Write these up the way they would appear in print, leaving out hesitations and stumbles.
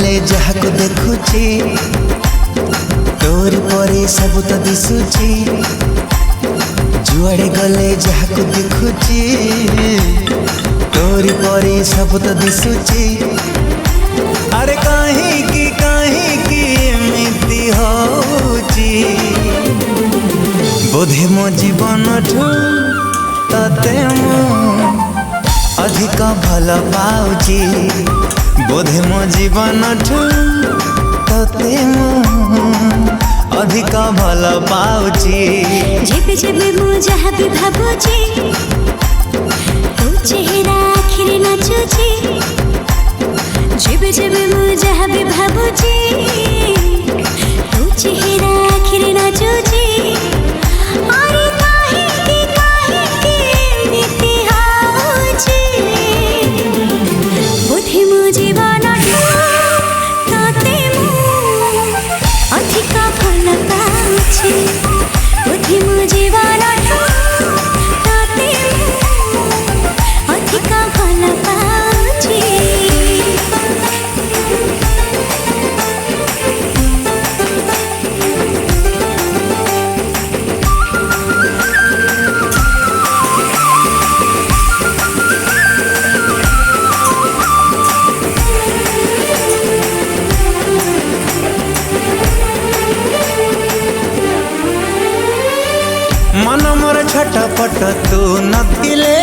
गले जहाँ को देखुची तोर परे सब तो दिशुची जुआड़े गले जहाँ को देखुची तोर परे सब तो दिशुची अरे कहीं की एमती होची बोधे मो जीवन ठू तते मु अधिक भल पाउची बोधे मो जीवन ठू तते मु अधिक भल पाउची जेबे जेबे मु जहाँ भी भाबुची तू चेहरा आखिरे नाचुची जेबे जेबे मु जहाँ भी भाबुची तू चेहरा आखिरे नाचुची अरे काहे की एमती होची बोधे मो जीवन तते मु अधिक भल पाउची बोधे मो जीवन तते मु अधिक भल पाउची मन मोर छटपट तू नथिले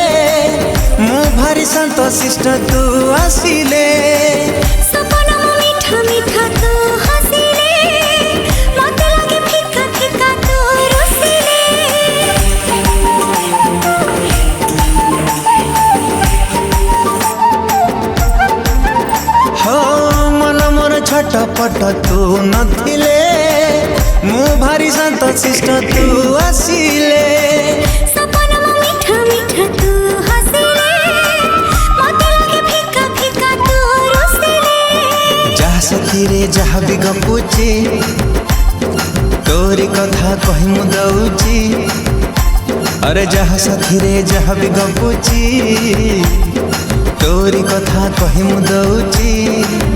मु भारी शांत शिष्ट तू आसिले सपना मीठा मीठा तू हसिले मते लगे फिका फिका तू रुसिले हो मन मोर छटपट तू नथिले मु भारी शांत शिष्ट तू आसिले सपना मीठा मीठा तू हसिले मते लगे फिका फिका तू रुसिले जहाँ साथी जहाँ भी गपुची तोरी कथा कही मु दउची अरे जहाँ साथी जहाँ भी गपुची तोरी कथा कही मु दउची